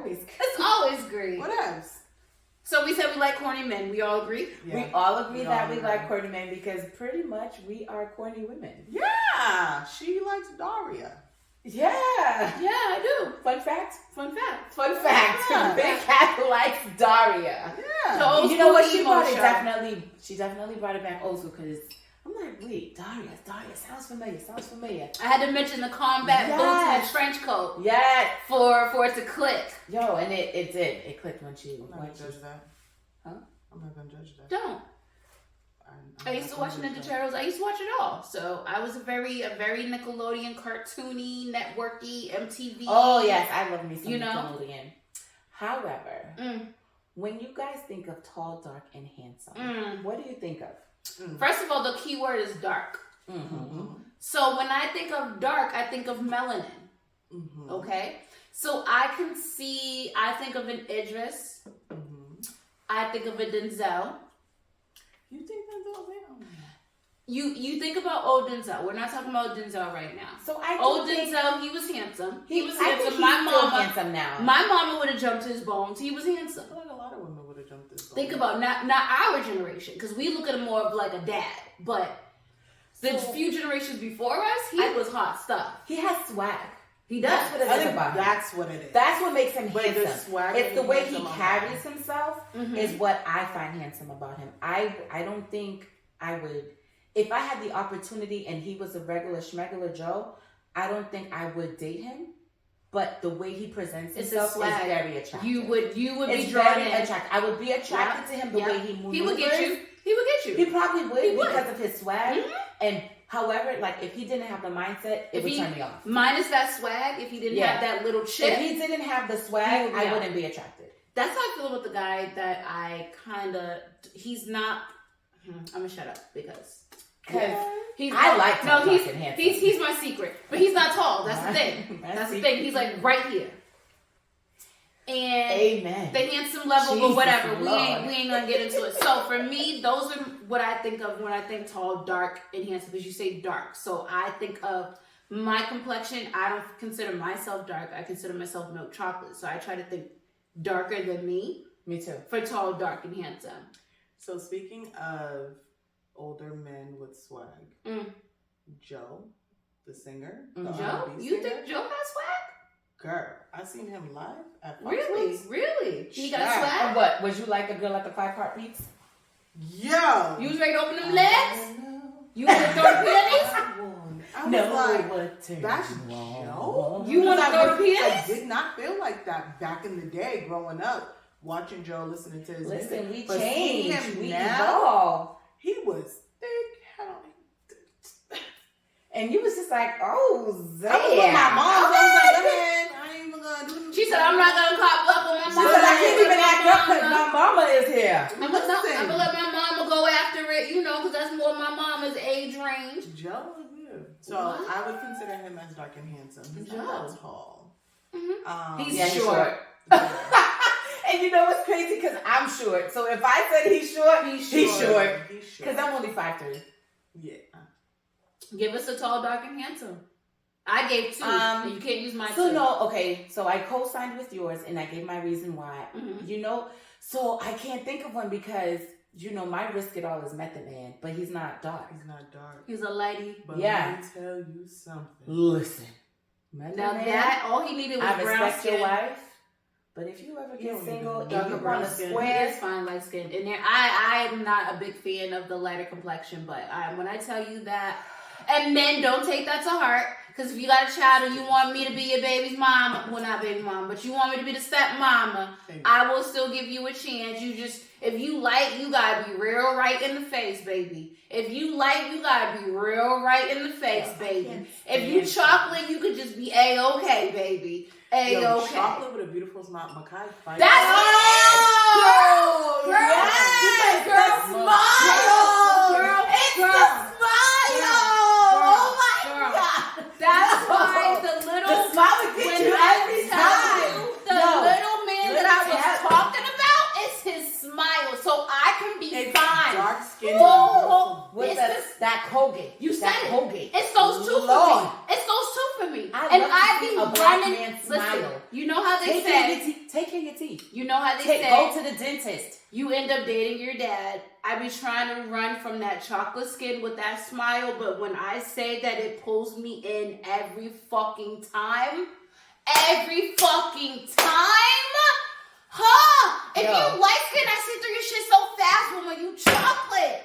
always green. It's always green. What else? So we said we like corny men. We all agree? Yeah. We all agree that we like corny men because pretty much we are corny women. Yeah, she likes Daria. Yeah. Yeah, I do. Fun fact. Yeah. Big Cat likes Daria. Yeah. You know what? She definitely brought it back old school because I'm like, wait, Daria sounds familiar. I had to mention the combat boots and the trench coat. Yeah. For it to click. Yo, and it did. It clicked when she. I'm not gonna judge that. Huh? I'm not gonna judge that. Don't. I used to watch Ninja Turtles. I used to watch it all. So I was a very Nickelodeon, cartoony, networky, MTV. Oh yes, I love me some you know? Nickelodeon. However, when you guys think of tall, dark, and handsome, what do you think of? First of all, the key word is dark. So when I think of dark, I think of melanin. Okay? So I think of an Idris. I think of a Denzel. You think Denzel's in? You think about old Denzel. We're not talking about Denzel right now. So Denzel, he was handsome. He was handsome. He's still handsome now. My mama would have jumped his bones. He was handsome. I feel like a lot of women would have jumped his bones. Think about not our generation, because we look at him more of like a dad. But the few generations before us, he was hot stuff. He has swag. He does. That's what it is about him. That's what it is. That's what makes him handsome. It's the way he carries himself is what I find handsome about him. I don't think I would, if I had the opportunity and he was a regular schmegular Joe, I don't think I would date him. But the way he presents himself is very attractive. You would be drawn in. Attractive. I would be attracted to him the way he moves. He would get you. He probably would because of his swag. And however, like if he didn't have the mindset, it would turn me off. Minus that swag, if he didn't have that little chip. If he didn't have the swag, I wouldn't be attracted. That's how I feel with the guy that he's not. I'm gonna shut up because he's my secret, but he's not tall. That's the thing. That's the thing. He's like right here. And Amen. The handsome level, but whatever. We ain't gonna get into it. So for me, those are what I think of when I think tall, dark, and handsome. Because you say dark, so I think of my complexion. I don't consider myself dark. I consider myself milk chocolate. So I try to think darker than me. Me too. For tall, dark, and handsome. So speaking of older men with swag, Joe, the singer, the Joe, R&B you singer, think Joe has swag? Girl, I seen him live at Really? He got swag? And what? Was you like a girl at the 5 Heartbeats? Yo! You was ready to open them legs? You want to throw the peonies? I was that's Joe? You want to throw the peonies? I did not feel like that back in the day growing up, watching Joe, listening to his music. We changed. We evolved. He was thick. And you was just like, oh, Zay. I was with my mom. I was like, go ahead. I ain't even going to do She said, I'm not going to cop up on my mom. She said, I can't even act up because my mama is here. I'm going to let my mama go after it, because that's more my mama's age range. Joe was good. So I would consider him as dark and handsome. He's not that tall. He's short. And you know what's crazy? Because I'm short. So if I said he's short, he's short. Because I'm only 5'3". Yeah. Give us a tall, dark, and handsome. I gave 2. And you can't use my 2. So I co-signed with yours, and I gave my reason why. So I can't think of one because, my risk it all is Method Man, but he's not dark. He's a lady. But let me tell you something. Listen. Method Man, all he needed was brown skin. I respect your wife, but if you ever get single, darker brown square, it's fine, light skin. And I'm not a big fan of the lighter complexion, but when I tell you that. And men, don't take that to heart. Because if you got a child and you want me to be your baby's mama, well, not baby mama, but you want me to be the step mama, I will still give you a chance. If you like, you got to be real right in the face, baby. If you like, you got to be real right in the face, baby. If you chocolate, you could just be A-okay, baby. A-okay. Chocolate with a beautiful smile. Makai fight. That's girl. Yes, girl. Smile. Girl. It's the smile. Oh my God. That's why the smile would get you every time. The little man that I was talking about is his smile. So I can be fine. Dark skin. With that Colgate. You said it. Colgate. It's those 2 for me. It's those 2 for me. And I be a black running. man's smile. Listen, you know how they say. Take care of your teeth. You know how they say. Go to the dentist. You end up dating your dad. I be trying to run from that chocolate skin with that smile, but when I say that it pulls me in every fucking time, if you light skin, I see through your shit so fast when you chocolate.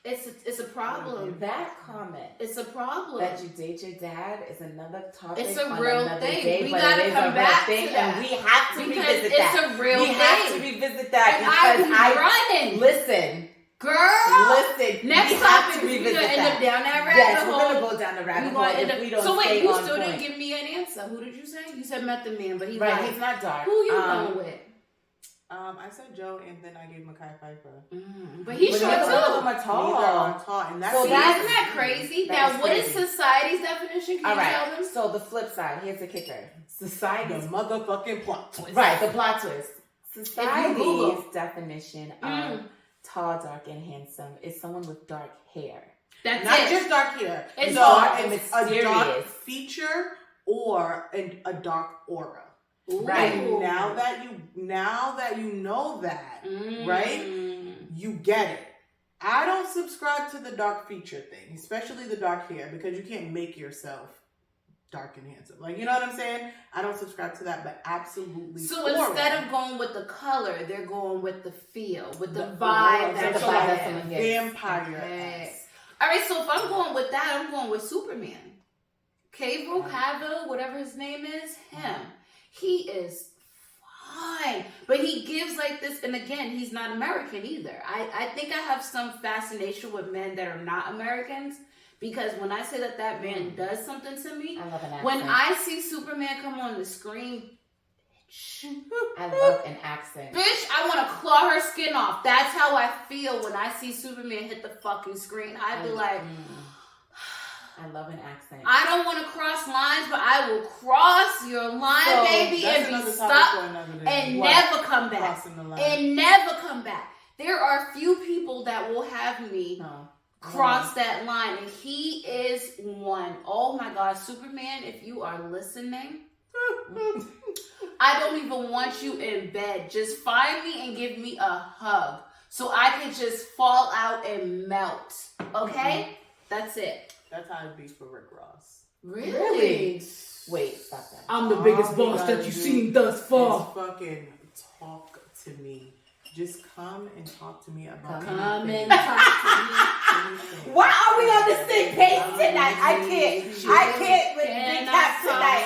It's a problem. That comment. It's a problem. That you date your dad is another topic. It's a real thing. Day, we gotta come back to that. And we have to revisit that. It's a real thing. We have to revisit that and because running. Listen. Girl. Listen. Next topic, we're going to end up down that rabbit hole. We're going to go down the rabbit hole if we don't So wait, stay you on still point. didn't give me an answer. Who did you say? You said Method Man, but he's not dark. Who you going with? I said Joe, and then I gave Mekhi Phifer. But he's short too. Neither are tall, and that's isn't that crazy? Now, what is society's definition? Can you tell them? So the flip side. Here's the kicker. Society's motherfucking plot twist. Right, the plot twist. Society's definition of tall, dark, and handsome is someone with dark hair. That's not it. just dark hair. It's dark and mysterious. A dark feature or a dark aura. Ooh. Right. And now that you know that, right? You get it. I don't subscribe to the dark feature thing, especially the dark hair, because you can't make yourself dark and handsome. Like, you know what I'm saying? I don't subscribe to that, but absolutely. So instead of going with the color, they're going with the feel, with the vibe that's vampire. Okay. All right, so if I'm going with that, I'm going with Superman. Cavill, whatever his name is, him. He is fine, but he gives like this, and again, he's not American either. I think I have some fascination with men that are not Americans, because when I say that man does something to me, I love an accent. When I see Superman come on the screen, I love an accent. Bitch, I want to claw her skin off. That's how I feel when I see Superman hit the fucking screen. I'd be like... I love an accent. I don't want to cross lines, but I will cross your line, baby, and be stuck and never come back. And never come back. There are few people that will have me cross that line, and he is one. Oh my God, Superman, if you are listening, I don't even want you in bed. Just find me and give me a hug so I can just fall out and melt. Okay? That's it. That's how it'd be for Rick Ross. Really? Wait, stop that. I'm the biggest boss that you've seen thus far. Just fucking talk to me. Just come and talk to me about Come and talk to me. Why are we on the same page tonight? I can't recap tonight.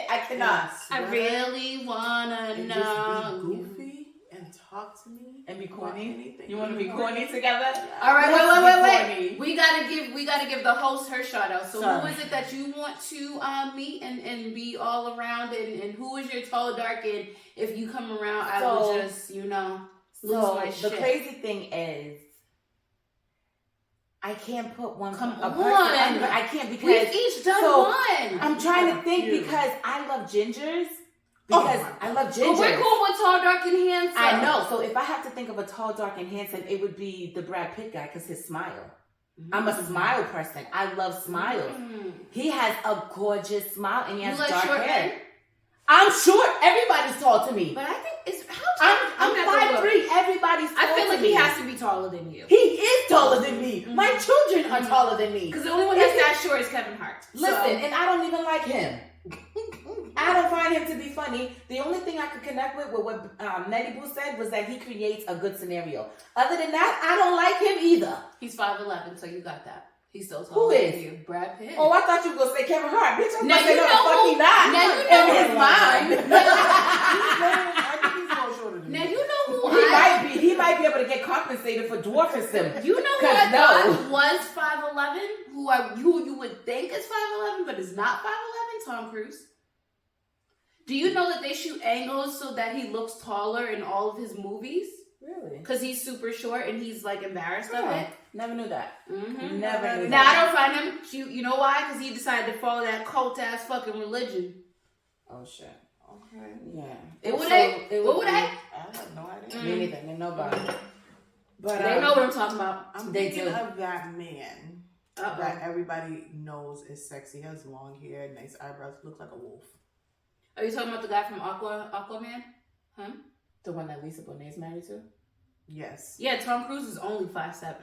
I cannot. I really wanna know. Just be goofy and talk to me. And be corny. You want to be corny together? All right, wait. We gotta give the host her shout out. So who is it that you want to meet and be all around, and who is your tall, dark, and if you come around, I will just lose my shit. The crazy thing is, I can't put one. Come on, I can't because we've each done one. I'm trying to think because I love gingers. Because I love gingers. But we're cool with tall, dark, and handsome. I know. So if I have to think of a tall, dark, and handsome, it would be the Brad Pitt guy because his smile. I'm a smile person. I love smiles. He has a gorgeous smile and he has dark hair. I'm short. Everybody's tall to me. But I think it's I'm 5'3". Everybody's tall. I feel like to me. he has to be taller than you. He is taller than me. My children are taller than me. Because the only one that's that short is Kevin Hart. Listen, and I don't even like him. I don't find him to be funny. The only thing I could connect with what Neddie Boo said was that he creates a good scenario. Other than that, I don't like him either. He's 5'11", so you got that. He's still taller than you. Brad Pitt. Oh, I thought you were going to say Kevin Hart. Bitch, I'm now going to say no, the fuck he not. Now you know in his mind. I think he's more shorter than now you know who He might be able to get compensated for dwarfism. You know who I thought was 5'11", who you would think is 5'11", but is not 5'11", Tom Cruise. Do you know that they shoot angles so that he looks taller in all of his movies? Really? Because he's super short and he's like embarrassed of it. Never knew that. Mm-hmm. Never knew that. Now I don't find him cute. You know why? Because he decided to follow that cult ass fucking religion. Oh shit. Okay. Yeah. What would I? I have no idea. Me neither. Nobody. But they know what I'm talking about. I'm thinking of that man that everybody knows is sexy. He has long hair, nice eyebrows, looks like a wolf. Are you talking about the guy from Aquaman? Huh? The one that Lisa Bonet's married to? Yes. Yeah, Tom Cruise is only 5'7".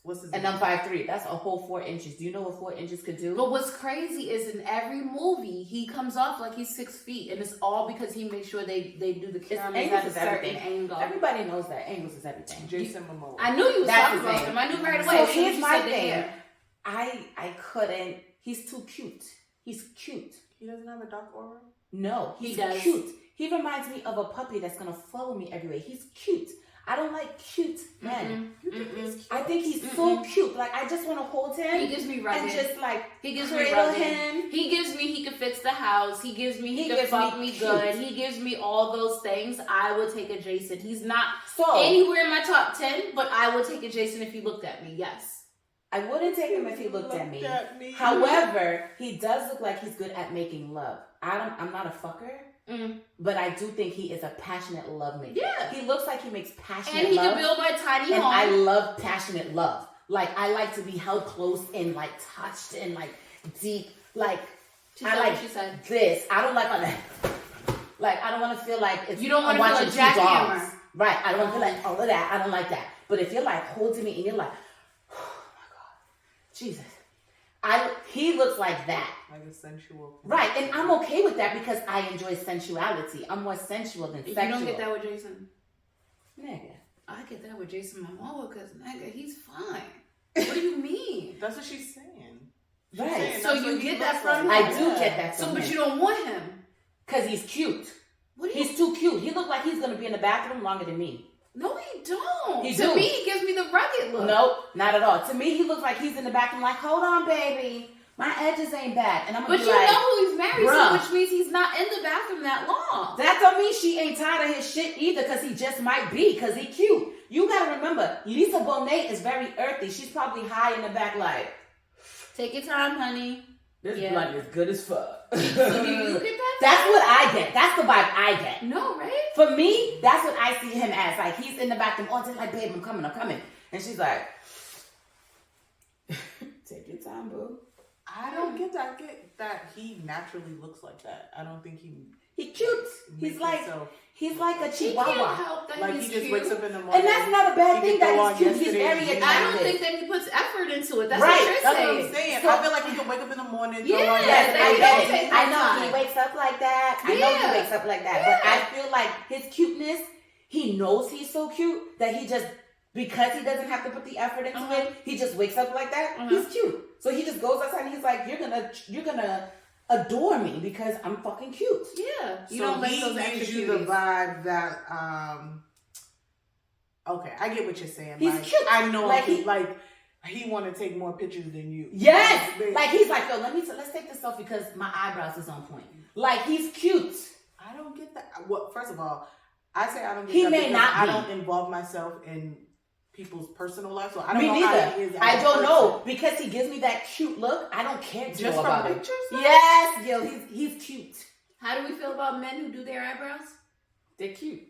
What's his name? And I'm 5'3". That's a whole 4 inches. Do you know what 4 inches could do? But what's crazy is in every movie, he comes off like he's 6 feet. And it's all because he makes sure they do the cameras at a certain angle. Everybody knows that. Angles is everything. Jason Momoa. I knew you was talking about him. I knew right away. So here's my thing. I couldn't. He's too cute. He's cute. He doesn't have a dark aura? No, he's cute. He reminds me of a puppy that's going to follow me everywhere. He's cute. I don't like cute men. I think he's so cute. Like, I just want to hold him. He gives me rugged. And just like, he gives me cradle him. He gives me, he can fix the house. He gives me, he can fuck me good. He gives me all those things. I would take a Jason. He's not anywhere in my top 10, but I would take a Jason if he looked at me. Yes. I wouldn't take him if he looked at me. However, he does look like he's good at making love. I'm not a fucker. But I do think he is a passionate love maker. Yeah. He looks like he makes passionate love. And he can build my tiny home. And I love passionate love. Like, I like to be held close and like touched and like deep. Like, I like this. I don't like all that. Like, I don't want to feel like it's, you don't want to feel like jackhammer. Right. I don't want to feel like all of that. I don't like that. But if you're like holding me and you're like, oh my God, Jesus. He looks like that. Like a sensual. Right, and I'm okay with that because I enjoy sensuality. I'm more sensual than sexual. You don't get that with Jason? Nigga. I get that with Jason Momoa because, nigga, he's fine. What do you mean? That's what she's saying. Right. So you get that from him? I do get that from him. But you don't want him? Because he's cute. He's too cute. He looks like he's going to be in the bathroom longer than me. No, he don't. To me, he gives me the rugged look. Nope, not at all. To me, he looks like he's in the bathroom like, hold on, baby. My edges ain't bad. And I'm gonna But be you like, know who he's married to, which means he's not in the bathroom that long. That don't mean she ain't tired of his shit either, because he just might be, because he cute. You gotta remember, Lisa Bonet is very earthy. She's probably high in the back like, take your time, honey. This blood is good as fuck. So you get that? That's what I get. That's the vibe I get. No, right? For me, that's what I see him as. Like, he's in the bathroom all day like, babe, I'm coming. And she's like, take your time, boo. I don't get that. I get that he naturally looks like that. I don't think he cute. He's like a chihuahua. He can't help that like he's he just cute. wakes up in the morning. And that's not a bad thing that he's cute. He's very attractive. I don't think that he puts effort into it. That's right. what you're that's saying. what I'm saying. So, I feel like he can wake up in the morning. I know he wakes up like that. I know he wakes up like that. Yeah. But I feel like his cuteness, he knows he's so cute that he just, because he doesn't have to put the effort into it, he just wakes up like that. He's cute. So he just goes outside and he's like, you're gonna adore me because I'm fucking cute. Yeah. You don't make those gives you the vibe that okay, I get what you're saying. He's like, cute. I know he want to take more pictures than you. Yes. Like he's like, yo, let's take this selfie because my eyebrows is on point. Like he's cute. I don't get that. Well, first of all, I say I don't get he that may not I don't involve myself in people's personal life, so I don't know neither. how he is. I don't know because he gives me that cute look. I don't care to know about pictures, it. Yes, yo, he's cute. How do we feel about men who do their eyebrows? They're cute.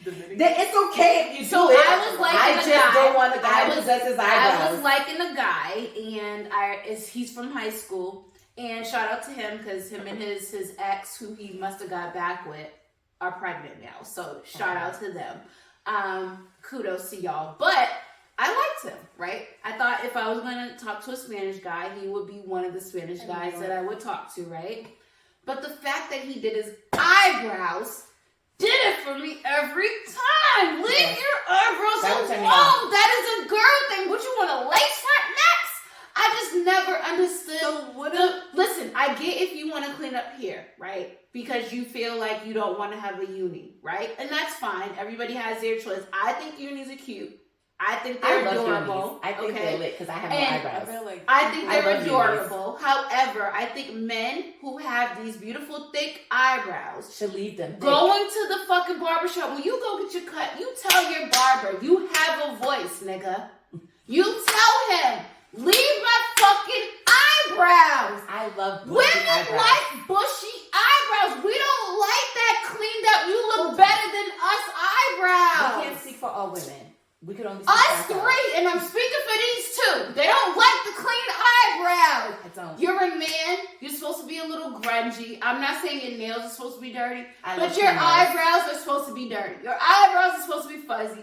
It's okay if you do it. I was like, I just don't want a guy who does his eyebrows. I was liking a guy, and he's from high school. And shout out to him because him and his ex, who he must have got back with, are pregnant now. So shout out to them. Kudos to y'all. But I liked him, right? I thought if I was going to talk to a Spanish guy, he would be one of the Spanish guys that I would talk to, right? But the fact that he did his eyebrows did it for me every time. Leave your eyebrows alone. That is a girl thing. Would you want to lace front next? I just never understood. Listen, I get if you want to clean up here, right? Because you feel like you don't want to have a uni, right? And that's fine. Everybody has their choice. I think unis are cute. I think they're adorable. I think they're lit because I have no eyebrows. I think they're adorable. However, I think men who have these beautiful thick eyebrows should leave them. Going to the fucking barbershop, when you go get your cut, you tell your barber, you have a voice, nigga. You tell him, leave my fucking eyebrows. I love bushy eyebrows. Women like bushy eyebrows. We don't like that cleaned up. You look better than us eyebrows. You can't speak for all women. We could only us three, and I'm speaking for these two. They don't like the clean eyebrows. I don't. You're a man. You're supposed to be a little grungy. I'm not saying your nails are supposed to be dirty, but your eyebrows are supposed to be dirty. Your eyebrows are supposed to be fuzzy.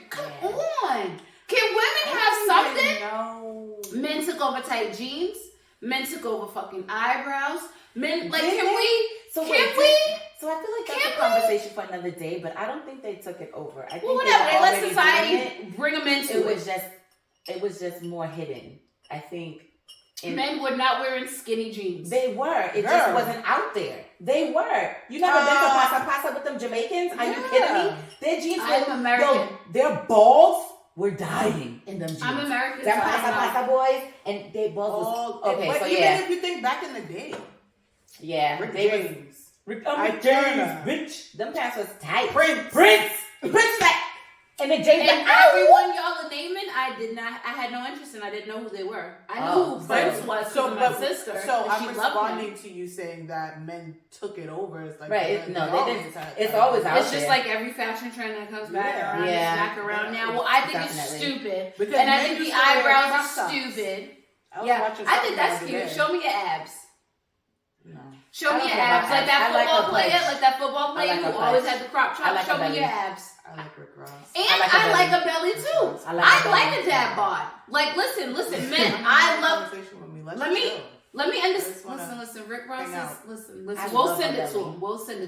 Come on. Can women have something? No. Men took over tight jeans. Men took over fucking eyebrows. Men, like, can we? So I feel like that's a conversation for another day, but I don't think they took it over. I think whatever. They let society bring them into it. It was just more hidden. I think. Men were not wearing skinny jeans. They were. It just wasn't out there. They were. You never been to Pasa with them Jamaicans? Are you kidding me? Their jeans I'm American. Their balls were dying in them jeans. I'm American. Them Pasa boys, and they balls was... Okay, but so even if you think back in the day. Yeah. Rick James. Bitch. Them pants was tight. Prince like... And the James and everyone y'all are naming, I had no interest in. I didn't know who they were. I knew who Prince was. So my sister. So I'm responding to you saying that men took it over. It's like right. No, they didn't. It's always out there. It's just like every fashion trend that comes back around. It's back around now. Well, I think it's stupid, and I think the eyebrows are stupid. I think that's cute. Show me your abs. No. Show me your abs, like that football player who always had the crop top. Show me your abs. I like Rick Ross. And I like a belly too. I like a dad bod. Like, listen, men. I love. Let me understand. Listen. Rick Ross is. Listen. We'll send it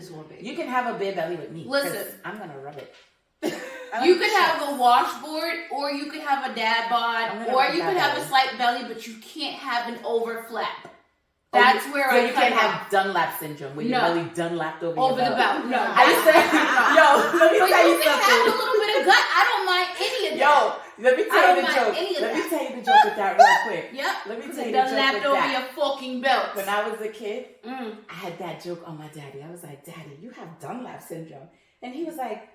to him, baby. You can have a bare belly with me. Listen, I'm gonna rub it. You could have a washboard, or you could have a dad bod, or you could have a slight belly, but you can't have an overflap. That's where I you can't have Dunlap syndrome where you're really Dunlapped over the belt. No, I said, let me tell you something. You can have a little bit of gut. I don't mind any of that. Let me tell you the joke. Let me tell you the joke with that real quick. Yep. Let me tell you the joke with that. Dunlapped over your fucking belt. When I was a kid, I had that joke on my daddy. I was like, Daddy, you have Dunlap syndrome. And he was like,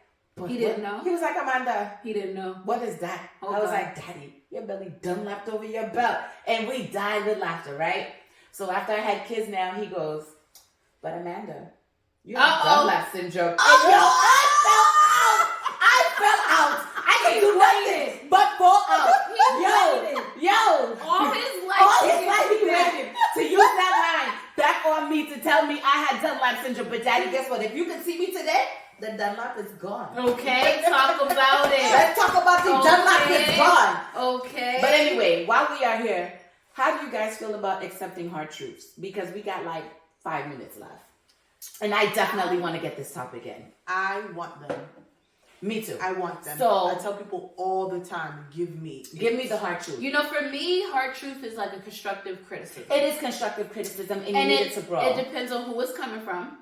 he didn't know. He was like, Amanda. He didn't know. What is that? I was like, Daddy, your belly Dunlapped over your belt. And we died with laughter, right? So after I had kids now, he goes, but Amanda, you have Dunlap syndrome. I fell out. I can't do nothing but fall out. Yo. All his life he waited to use that line back on me to tell me I had Dunlap syndrome. But Daddy, guess what? If you can see me today, the Dunlap is gone. Okay, talk about it. Let's talk about the Dunlap is gone. Okay. But anyway, while we are here, how do you guys feel about accepting hard truths? Because we got like 5 minutes left. And I definitely want to get this topic in. I want them. Me too. I want them. So I tell people all the time, give me the hard truth. You know, for me, hard truth is like a constructive criticism. It is constructive criticism, and you need it to grow. It depends on who it's coming from.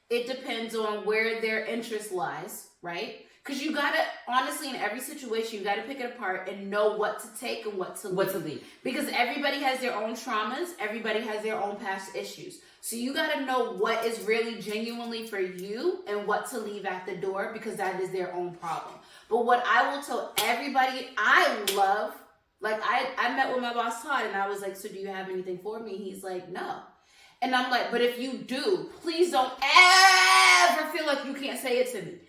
It depends on where their interest lies, right? Because you gotta, honestly, in every situation, you gotta pick it apart and know what to take and what to leave. Because everybody has their own traumas. Everybody has their own past issues. So you gotta know what is really genuinely for you and what to leave at the door, because that is their own problem. But what I will tell everybody, I love, like I met with my boss Todd and I was like, so do you have anything for me? He's like, no. And I'm like, but if you do, please don't ever feel like you can't say it to me.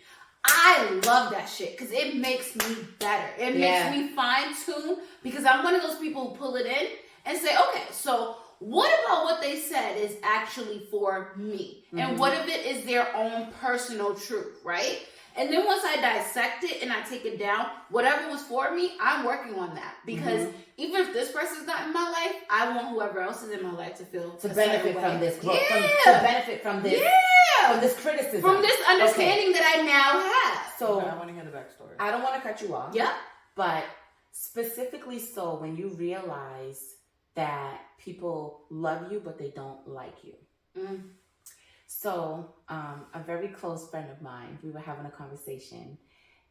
I love that shit because it makes me better. It makes me fine tune, because I'm one of those people who pull it in and say, okay, so what about what they said is actually for me? Mm-hmm. And what if it is their own personal truth, right? And then once I dissect it and I take it down, whatever was for me, I'm working on that. Because even if this person's not in my life, I want whoever else is in my life to feel to benefit from this growth, to benefit from this, from this criticism, from this understanding that I now have. So I want to hear the backstory. I don't want to cut you off. Yeah, but specifically, so when you realize that people love you but they don't like you. So, a very close friend of mine, we were having a conversation,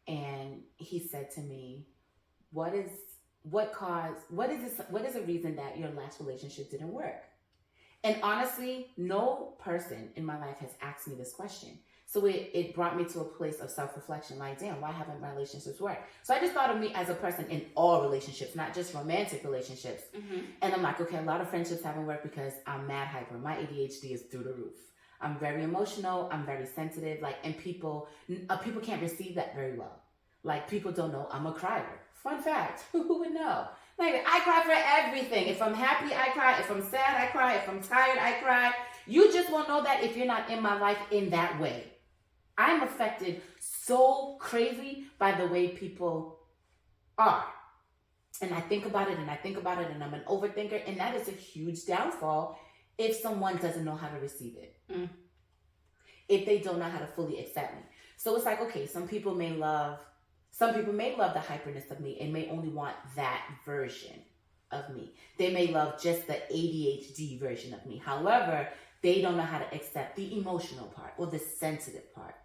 and he said to me, what is a reason that your last relationship didn't work? And honestly, no person in my life has asked me this question. So it brought me to a place of self-reflection, like, damn, why haven't my relationships worked? So I just thought of me as a person in all relationships, not just romantic relationships. And I'm like, okay, a lot of friendships haven't worked because I'm mad hyper. My ADHD is through the roof. I'm very emotional. I'm very sensitive. And people can't receive that very well. Like, people don't know I'm a crier. Fun fact. Who would know? Like, I cry for everything. If I'm happy, I cry. If I'm sad, I cry. If I'm tired, I cry. You just won't know that if you're not in my life in that way. I'm affected so crazy by the way people are. And I think about it and I think about it and I'm an overthinker. And that is a huge downfall if someone doesn't know how to receive it. If they don't know how to fully accept me. So it's like, okay, some people may love the hyperness of me and may only want that version of me. They may love just the ADHD version of me. However, they don't know how to accept the emotional part or the sensitive part.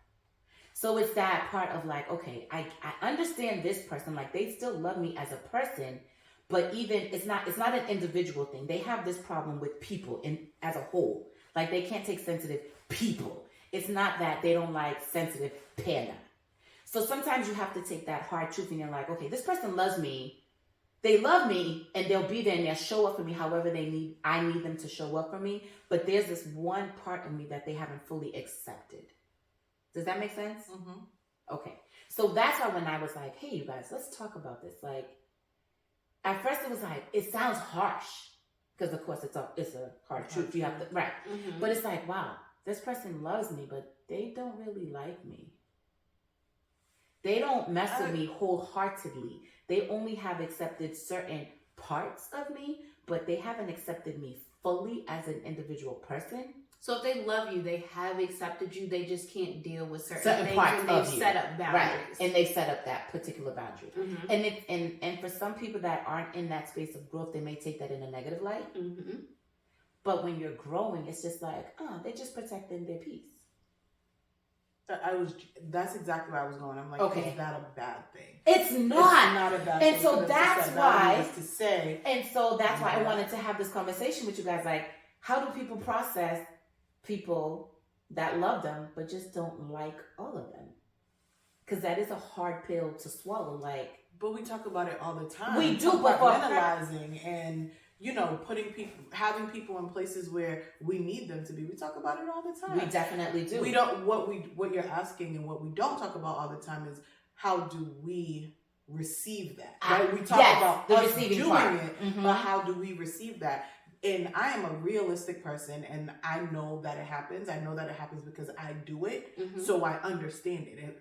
So it's that part of like, okay, I understand this person, like they still love me as a person, but even it's not an individual thing. They have this problem with people as a whole. Like they can't take sensitive people. It's not that they don't like sensitive Panda. So sometimes you have to take that hard truth and you're like, okay, this person loves me. They love me and they'll be there and they'll show up for me however I need them to show up for me. But there's this one part of me that they haven't fully accepted. Does that make sense? Mm-hmm. Okay. So that's why when I was like, hey, you guys, let's talk about this. Like, at first it was like, it sounds harsh. Because, of course, it's a hard truth. You have to, right. Mm-hmm. But it's like, wow, this person loves me, but they don't really like me. They don't mess with me wholeheartedly. They only have accepted certain parts of me, but they haven't accepted me fully as an individual person. So if they love you, they have accepted you, they just can't deal with certain things parts and they've set up boundaries. Right. And they set up that particular boundary. Mm-hmm. And for some people that aren't in that space of growth, they may take that in a negative light. Mm-hmm. But when you're growing, it's just like, they're just protecting their peace. That's exactly where I was going. I'm like, okay, is that a bad thing? It's not a bad thing. And so that's why to say. And so that's why I wanted to have this conversation with you guys. Like, how do people process people that love them but just don't like all of them? Because that is a hard pill to swallow. Like, but we talk about it all the time. We do, but analyzing and having people in places where we need them to be. We talk about it all the time. We definitely do. We don't. What you're asking and what we don't talk about all the time is how do we receive that? Right? We talk about the us receiving doing part. it, Mm-hmm. but how do we receive that? And I am a realistic person, and I know that it happens. I know that it happens because I do it, so I understand it. And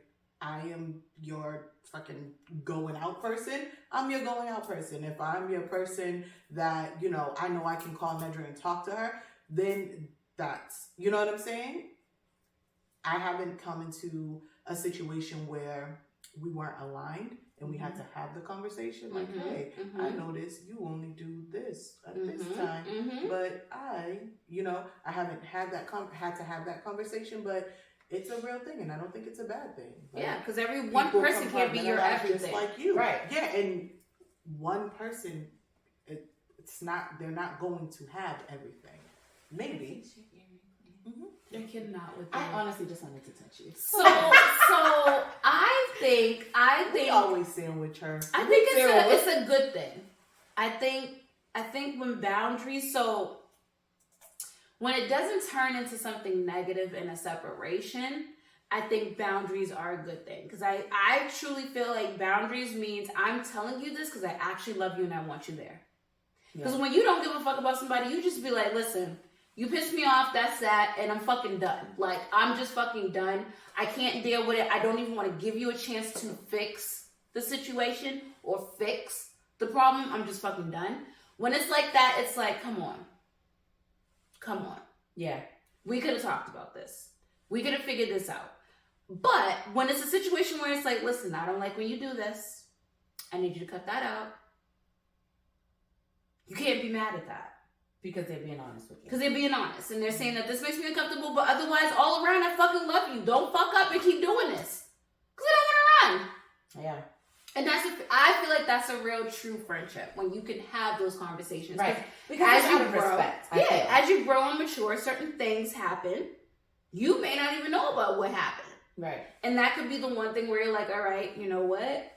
I am your fucking going out person. I'm your going out person. If I'm your person that, I know I can call Nedra and talk to her, then that's, you know what I'm saying? I haven't come into a situation where we weren't aligned and we had to have the conversation. Like, hey, I noticed you only do this at this time, but I haven't had had to have that conversation, but it's a real thing, and I don't think it's a bad thing. Like, yeah, because every one person can't be your everything. Just like you, right? Yeah, and one person, it's not. They're not going to have everything. Maybe. They cannot with I them. honestly just wanted to touch you. So I think we always sandwich her. I think it's a good thing. I think when boundaries, so when it doesn't turn into something negative in a separation, I think boundaries are a good thing. Because I truly feel like boundaries means I'm telling you this because I actually love you and I want you there. Because when you don't give a fuck about somebody, you just be like, listen, you piss me off, that's that, and I'm fucking done. Like, I'm just fucking done. I can't deal with it. I don't even want to give you a chance to fix the situation or fix the problem. I'm just fucking done. When it's like that, it's like, come on. Yeah. We could have talked about this. We could have figured this out. But when it's a situation where it's like, listen, I don't like when you do this. I need you to cut that out. You can't be mad at that. Because they're being honest with you. Because they're being honest. And they're saying that this makes me uncomfortable, but otherwise, all around, I fucking love you. Don't fuck up and keep doing this. Because I don't want to run. Yeah. And I feel like that's a real true friendship when you can have those conversations. Right. Because as you grow, respect. As you grow and mature, certain things happen. You may not even know about what happened. Right. And that could be the one thing where you're like, all right, you know what?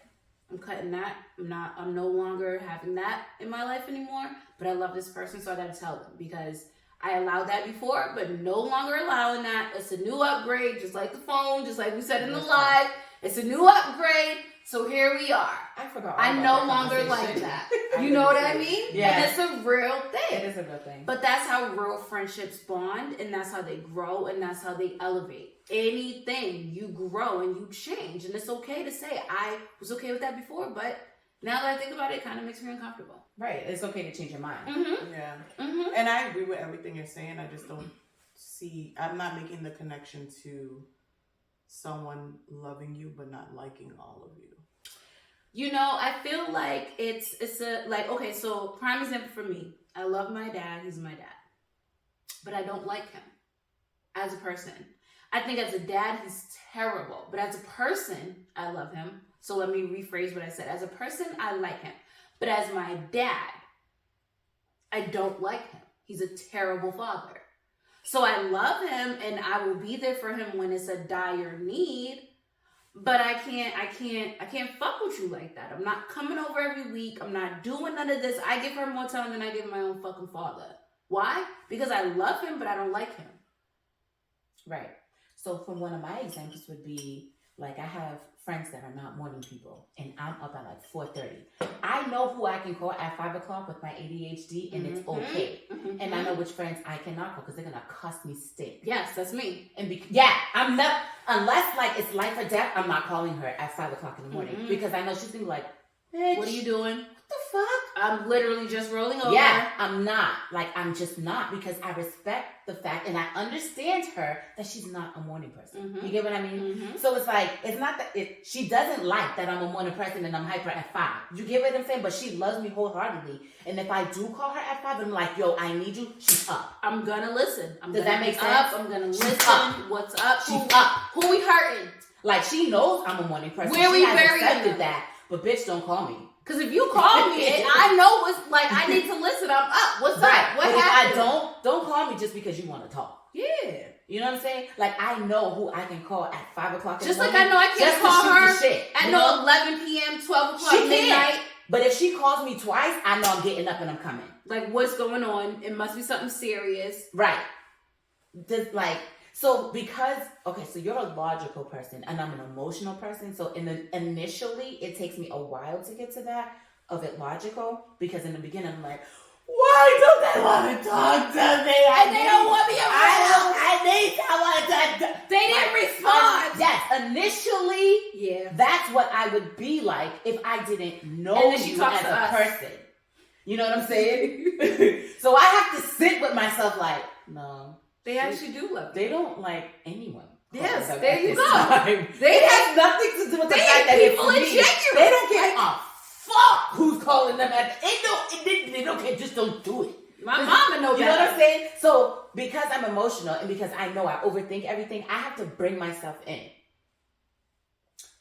I'm cutting that. I'm no longer having that in my life anymore. But I love this person, so I gotta tell them. Because I allowed that before, but no longer allowing that. It's a new upgrade, just like the phone, just like we said in the live. It's a new upgrade. So here we are. I forgot. I no longer like that. You know what I mean? Yeah. And it's a real thing. It is a real thing. But that's how real friendships bond, and that's how they grow, and that's how they elevate. Anything, you grow and you change. And it's okay to say, I was okay with that before, but now that I think about it, it kind of makes me uncomfortable. Right. It's okay to change your mind. Mm-hmm. Yeah. Mm-hmm. And I agree with everything you're saying. I just don't see, I'm not making the connection to someone loving you but not liking all of you. You know, I feel like it's a, like, okay, so prime example for me. I love my dad. He's my dad. But I don't like him as a person. I think as a dad, he's terrible. But as a person, I love him. So let me rephrase what I said. As a person, I like him. But as my dad, I don't like him. He's a terrible father. So I love him and I will be there for him when it's a dire need. But I can't fuck with you like that. I'm not coming over every week. I'm not doing none of this. I give her more time than I give my own fucking father. Why? Because I love him, but I don't like him. Right. So from one of my examples would be, like, I have friends that are not morning people, and I'm up at like 4:30. I know who I can call at 5 o'clock with my ADHD, and it's okay. Mm-hmm. And I know which friends I cannot call because they're gonna cuss me stick. Yes, that's me. And I'm not, unless like it's life or death, I'm not calling her at 5 o'clock in the morning because I know she's gonna be like, bitch, what are you doing? What the fuck? I'm literally just rolling over. Yeah, I'm not. Like, I'm just not, because I respect the fact and I understand her that she's not a morning person. Mm-hmm. You get what I mean? Mm-hmm. So it's like, it's not that she doesn't like that I'm a morning person and I'm hyper at 5. You get what I'm saying? But she loves me wholeheartedly. And if I do call her at 5, I'm like, yo, I need you. She's up. I'm gonna listen. Does that make sense? I'm gonna listen. Up. What's up? She's up. Who we hurting? Like, she knows I'm a morning person. Where we burying accepted that. But bitch, don't call me. Because if you call me, I know what's like, I need to listen. I'm up. What's up? What happened? If I don't call me just because you want to talk. Yeah. You know what I'm saying? Like, I know who I can call at 5 o'clock in the morning. Just like I know I can't call her at 11 p.m., 12 o'clock, midnight. But if she calls me twice, I know I'm getting up and I'm coming. Like, what's going on? It must be something serious. Right. So because, okay, so you're a logical person and I'm an emotional person. So initially, it takes me a while to get to that, of it logical. Because in the beginning, I'm like, why don't they want to talk to me? And they don't want me around. I need someone to... They didn't respond. Yes, initially, yeah, that's what I would be like if I didn't know you as a person. You know what I'm saying? So I have to sit with myself like, no. They actually do love you. They don't like anyone. Yes, there you go. They have nothing to do with the fact that it's me. They don't care a fuck who's calling them at. They don't care. Just don't do it. My mama knows. You know what I'm saying? So because I'm emotional and because I know I overthink everything, I have to bring myself in.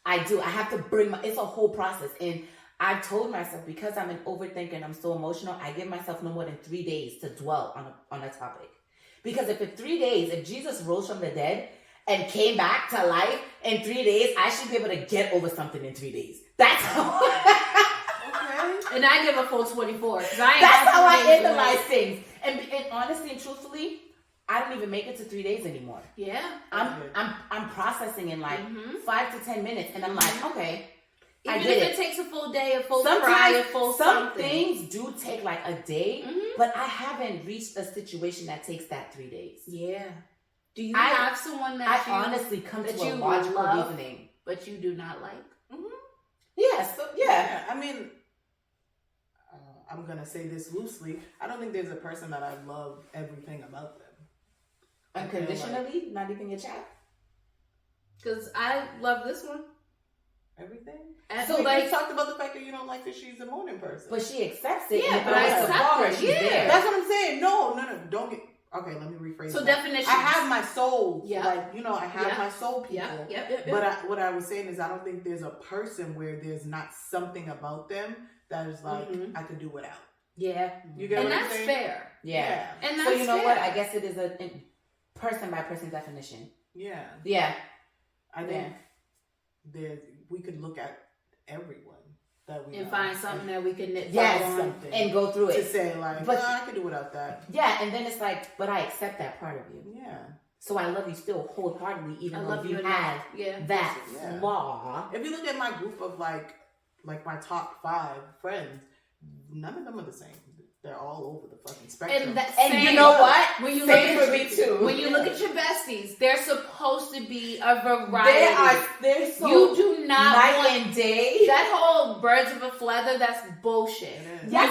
I do. I have to bring it's a whole process. And I've told myself, because I'm an overthinker and I'm so emotional, I give myself no more than 3 days to dwell on a topic. Because if in 3 days, if Jesus rose from the dead and came back to life in 3 days, I should be able to get over something in 3 days. That's how. Okay. And I give a full 24. That's how I analyze things. And honestly and truthfully, I don't even make it to 3 days anymore. Yeah. I'm processing in like 5 to 10 minutes, and I'm like, okay. Even if it takes a full day, a full cry, a full some things do take like a day, but I haven't reached a situation that takes that 3 days. Yeah. Do you have someone that I honestly come to a logical reasoning, but you do not like? Yes. Yeah, so, yeah. I mean, I'm gonna say this loosely. I don't think there's a person that I love everything about them. Unconditionally, not even your child. Because I love this one. Everything. And so like, you talked about the fact that you don't like that she's a morning person, but she accepts it. Yeah, but I accept her. Yeah, that's what I'm saying. No, don't get. Okay, let me rephrase. So definition. I have my soul. Yeah. Like, I have my soul people. Yeah. But what I was saying is, I don't think there's a person where there's not something about them that is like I could do without. Yeah. You get what I'm saying? And that's fair. Yeah. And that's so you know fair. what? I guess it is a person by person definition. Yeah. Yeah. I think we could look at everyone that we and find something that we can something and go through it to say like, but I could do without that. Yeah, and then it's like, but I accept that part of you. Yeah. So I love you still wholeheartedly, even though you have that flaw. If you look at my group of like my top 5 friends, none of them are the same. They're all over the fucking spectrum. And you know what? When you same for me too. When you look at your besties, they're supposed to be a variety. They're so you do not night want and day. That whole birds of a feather, that's bullshit. Yes,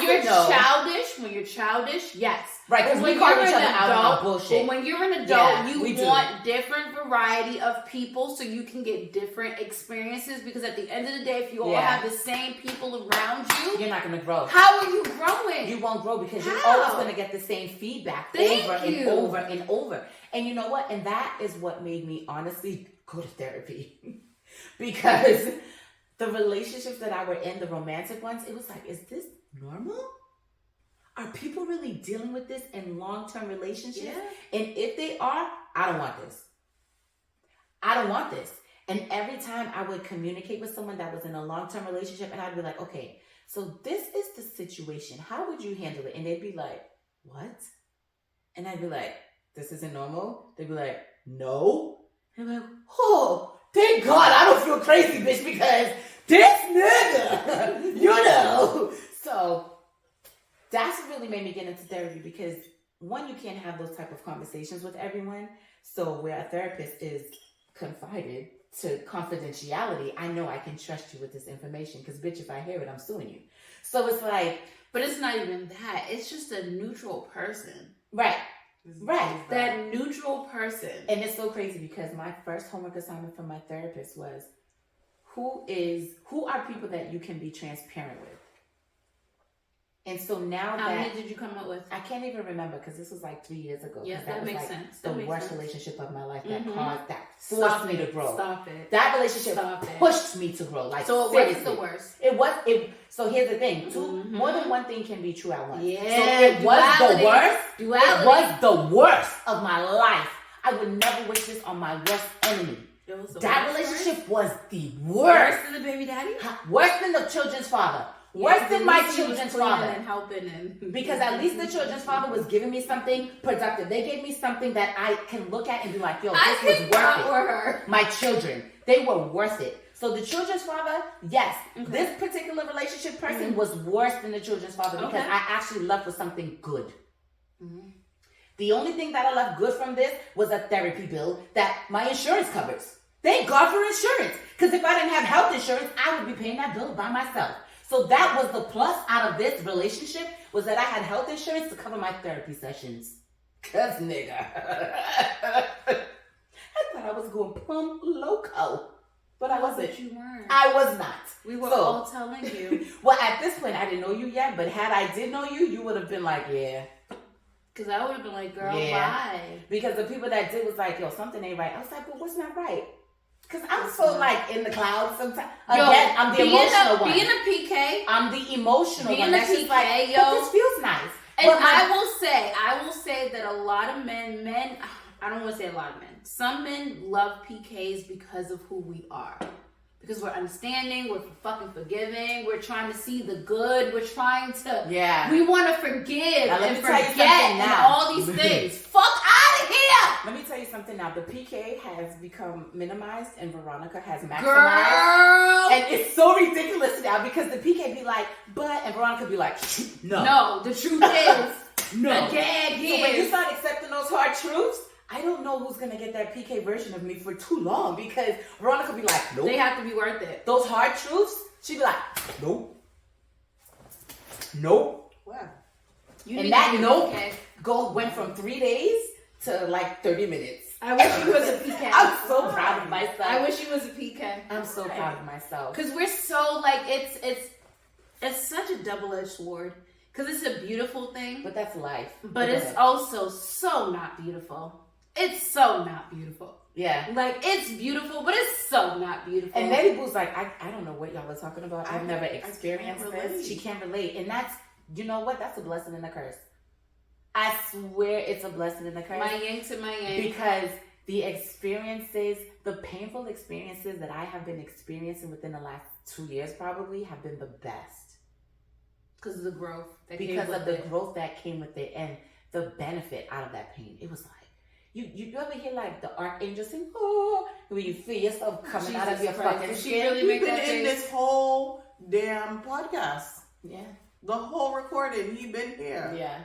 When you're childish, yes. Right, because we call each other out on bullshit. But when you're an adult, you want different variety of people so you can get different experiences. Because at the end of the day, if you all have the same people around you, you're not going to grow. How are you growing? You won't grow because you're always going to get the same feedback and over and over. And you know what? And that is what made me honestly go to therapy. Because the relationships that I were in, the romantic ones, it was like, is this normal? Are people really dealing with this in long-term relationships? Yeah. And if they are, I don't want this. I don't want this. And every time I would communicate with someone that was in a long-term relationship, and I'd be like, okay, so this is the situation. How would you handle it? And they'd be like, what? And I'd be like, this isn't normal? They'd be like, no. And I'm like, oh, thank God I don't feel crazy, bitch, because this nigga, you know. So that's what really made me get into therapy, because one, you can't have those type of conversations with everyone. So where a therapist is confided to confidentiality, I know I can trust you with this information, because bitch, if I hear it, I'm suing you. So it's like, but it's not even that. It's just a neutral person. Right. That neutral person. And it's so crazy because my first homework assignment from my therapist was, who are people that you can be transparent with? And so now how many did you come up with? I can't even remember, because this was like 3 years ago. Yeah, that makes sense. The worst relationship of my life that forced me to grow. Stop it. That relationship pushed me to grow. Like, so it was the worst. So here's the thing. More than one thing can be true at once. Yeah. So it was the worst. Duality. It was the worst of my life. I would never wish this on my worst enemy. That relationship was the worst. Worse than the baby daddy? Worse than the children's father. Worse than my children's father. And helping because at least the children's father was giving me something productive. They gave me something that I can look at and be like, yo, this was worth it. My children, they were worth it. So the children's father, yes, this particular relationship person was worse than the children's father, because I actually left for something good. The only thing that I left good from this was a therapy bill that my insurance covers. Thank God for insurance. Because if I didn't have health insurance, I would be paying that bill by myself. So that was the plus out of this relationship, was that I had health insurance to cover my therapy sessions. Cause nigga, I thought I was going plumb loco, but I wasn't. But you weren't. I was not. We were all telling you. Well, at this point, I didn't know you yet, but had I did know you, you would have been like, yeah. Because I would have been like, girl, why? Because the people that did was like, yo, something ain't right. I was like, well, what's not right? Because I'm so like in the clouds sometimes. Again, I'm the emotional one. Being a PK. I'm the emotional one. Being a PK, like, yo. But this feels nice. And but I will say that a lot of men, I don't want to say a lot of men. Some men love PKs because of who we are. Because we're understanding, we're fucking forgiving, we're trying to see the good, we're trying to, we want to forgive and forget and all these things. Fuck out of here! Let me tell you something now. The PK has become minimized and Veronica has maximized. Girl! And it's so ridiculous now, because the PK be like, but, and Veronica be like, no. No, the truth is, no. The gag is. So when you start accepting those hard truths, I don't know who's going to get that PK version of me for too long, because Veronica be like, nope. They have to be worth it. Those hard truths, she be like, nope. Nope. Wow. And that nope went from 3 days to like 30 minutes. I wish you was a PK. I'm so proud of myself. I wish you was a PK. I'm so proud of myself. Because we're so like, it's such a double-edged sword. Because it's a beautiful thing. But that's life. But it's also so not beautiful. It's so not beautiful. Yeah. Like, it's beautiful, but it's so not beautiful. And Neddie Boo's like, I don't know what y'all are talking about. I've never experienced this. She can't relate. And that's, you know what? That's a blessing and a curse. I swear it's a blessing and a curse. My yang to my yang. Because the experiences, the painful experiences that I have been experiencing within the last 2 years probably have been the best. Because of the growth. Growth that came with it and the benefit out of that pain. It was like, You ever hear like the archangel sing, oh, when you feel yourself coming out of your fucking She skin? really He's make been that in face? this whole damn podcast. Yeah. The whole recording, he been here. Yeah.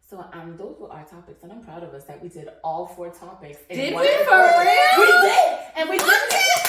So those were our topics, and I'm proud of us that we did all 4 topics. Did we for real? We did, and we did it.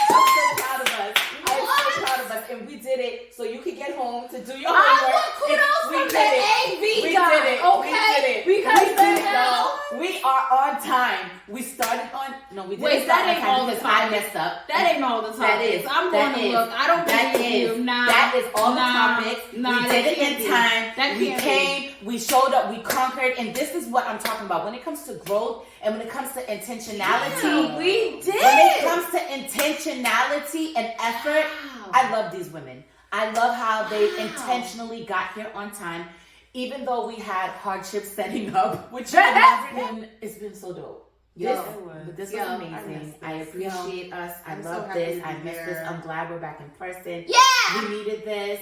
I'm so proud of us. I'm so proud of us, and we did it. So you can get home to do your homework. I want kudos from the AV We guy. did it. Okay, We did it. because we did it, now- y'all. We are on time. We started on. No, we didn't. Wait, start that on ain't time all the because time. I messed up. That ain't all the topics. That is. I'm That going to is. look. I don't That believe is. you. Nah. That is all the Nah. topics. Nah, we that did it can't in be. time. That We can't came. We showed up. We conquered. And this is what I'm talking about. When it comes to growth and when it comes to intentionality. Yeah, we did. When it comes to intentionality and effort, Wow. I love these women. I love how they Wow. intentionally got here on time. Even though we had hardships setting up, which it's been so dope. Yo, This yo, was I amazing. I miss this. appreciate us. I I'm so love happy this. to I be miss this. here. I'm glad we're back in person. Yeah. We needed this.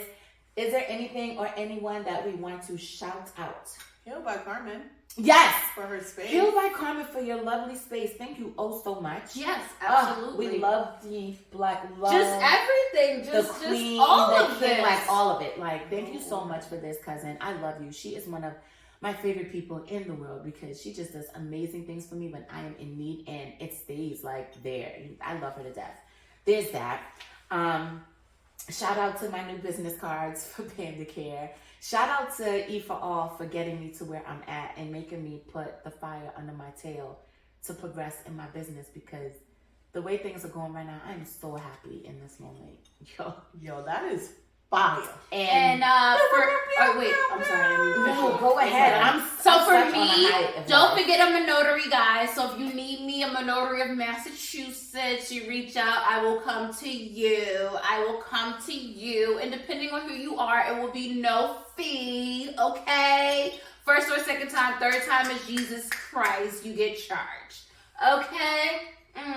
Is there anything or anyone that we want to shout out? Healed by Carmen Yes. for her space. Healed by Carmen for your lovely space. Thank you oh so much. Yes, Oh, absolutely. we love the black love. just everything. The Just queen, all the of king, this. like all of it. Like, thank you so much for this, cousin. I love you. She is one of my favorite people in the world because she just does amazing things for me when I am in need, and it stays like there. I love her to death. There's that. Shout out to my new business cards for Panda Care. Shout out to E for All for getting me to where I'm at and making me put the fire under my tail to progress in my business, because the way things are going right now, I'm so happy in this moment. Yo, that is fire. And oh wait, I'm sorry. No, go ahead. So for such on a me, high of don't life. forget I'm a notary, guys. So if you need me, I'm a notary of Massachusetts. You reach out, I will come to you. I will come to you. And depending on who you are, it will be no fee, okay? First or second time, third time is Jesus Christ. You get charged, okay?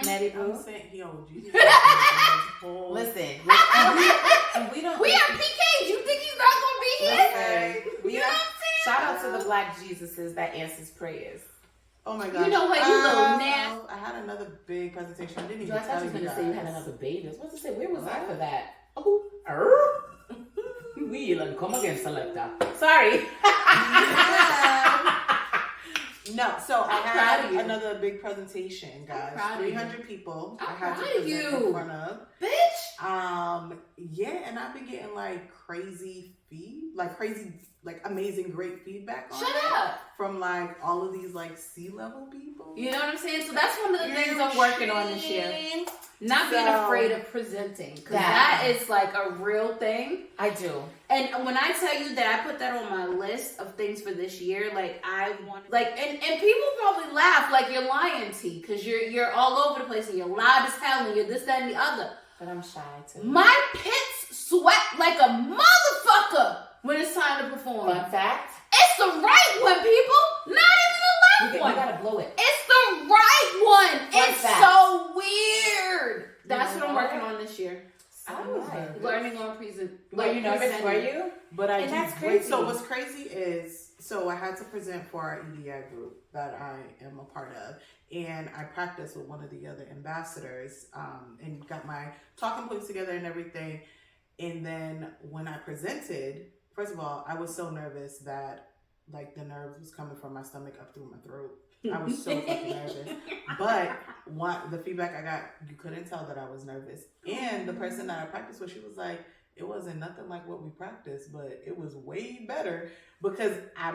Neddie I'm Boo. saying, yo, Jesus. Listen, and we don't. We are PKs. You think he's not gonna be here? Listen, we You know are. what I'm saying? Shout out to the Black Jesuses that answers prayers. Oh my God. You know what, you little nasty. I had another big presentation. I didn't Yo, even I thought tell you were you gonna say you had guys. another baby. I was supposed to say, where was I What? for that? Oh, we like come again, selector. Sorry. No, so I proud had of you. another big presentation, guys. proud of you. 300 people. I'm I had to proud of present you. in front of. Bitch. Yeah, and I've been getting like amazing, great feedback on Shut it up. from like all of these like C-level people. You know what I'm saying? So that's one of the things I'm working on this year. Not being So- afraid of presenting. Because That- that is like a real thing. I do. And when I tell you that I put that on my list of things for this year, like I want, like, and people probably laugh like you're lying, T, because you're all over the place and you're loud as hell and you're this, that, and the other. But I'm shy too. My pits sweat like a motherfucker when it's time to perform. Fun fact. It's the right one, people. Not even the left We one. gotta blow it. It's the right one. Fun It's fact. so weird. That's what I'm know working what? on this year. I was nervous. Learning on present. Were you nervous? Were presenting. you? But I And do that's great. crazy. So what's crazy is, so I had to present for our EDI group that I am a part of, and I practiced with one of the other ambassadors, and got my talking points together and everything. And then when I presented, first of all, I was so nervous that like the nerves was coming from my stomach up through my throat. I was so fucking nervous. But the feedback I got, you couldn't tell that I was nervous. And the person that I practiced with, she was like, it wasn't nothing like what we practiced, but it was way better because I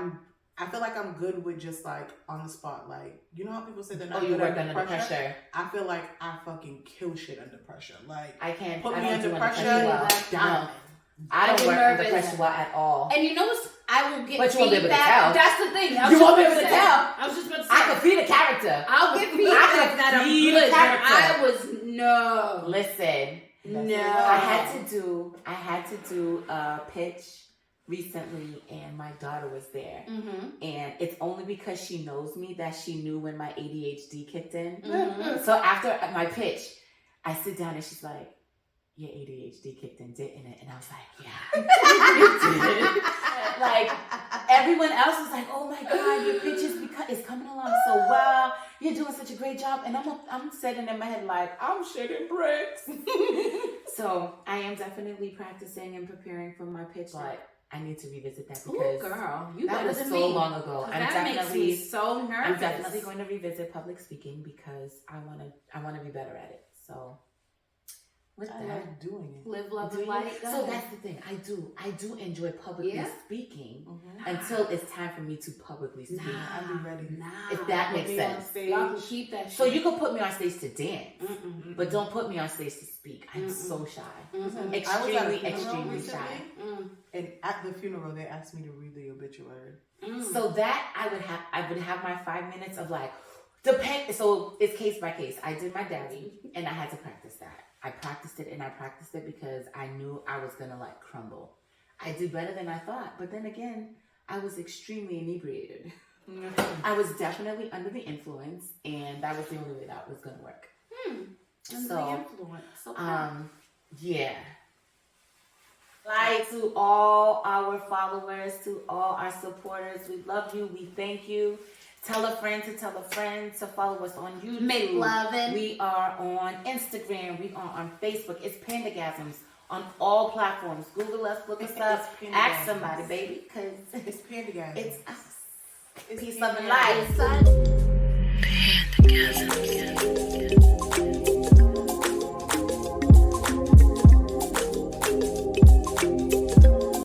feel like I'm good with just like on the spot. Like, you know how people say they're not Oh, you good work under under pressure. I feel like I fucking kill shit under pressure. Like, I can't. put I me don't under do pressure, well. diamond. I don't get work under nervous. pressure well at all. And you know what? I will get But you won't be able to feedback. tell. That's the thing. You won't be able to tell. I was just about to say. I can feed a character. I'll get feedback that I'm feed a good. But character. I was no. Listen. No. I had to do a pitch recently, and my daughter was there. Mm-hmm. And it's only because she knows me that she knew when my ADHD kicked in. Mhm. So after my pitch, I sit down and she's like, your ADHD kicked in, didn't it? And I was like, yeah, it did. Like, everyone else was like, oh my God, your pitch is coming along so well. You're doing such a great job. And I'm sitting in my head like, I'm shitting bricks. So I am definitely practicing and preparing for my pitch, but I need to revisit that because girl, you that was so long ago. Makes me so nervous. I'm definitely going to revisit public speaking because I want to be better at it. So with I like doing it. Live, love, and light. So that's the thing. I do enjoy publicly speaking until it's time for me to publicly speak. I'll be ready. If that makes sense. Y'all can keep that shit. So you can put me on stage to dance, but don't put me on stage to speak. I'm so shy. Extremely shy. And at the funeral, they asked me to read the obituary. So that I would have my 5 minutes of like, so it's case by case. I did my daddy and I had to practice that. I practiced it because I knew I was going to like crumble. I did better than I thought. But then again, I was extremely inebriated. I was definitely under the influence and that was the only way that was going to work. Under the influence. Okay. Yeah. Like to all our followers, to all our supporters, we love you. We thank you. Tell a friend to follow us on YouTube. Make lovin'. We are on Instagram. We are on Facebook. It's Pandagasms on all platforms. Google us, look us up, ask somebody, baby, because it's Pandagasms. It's us. It's Peace, love, and light. Pandagasms.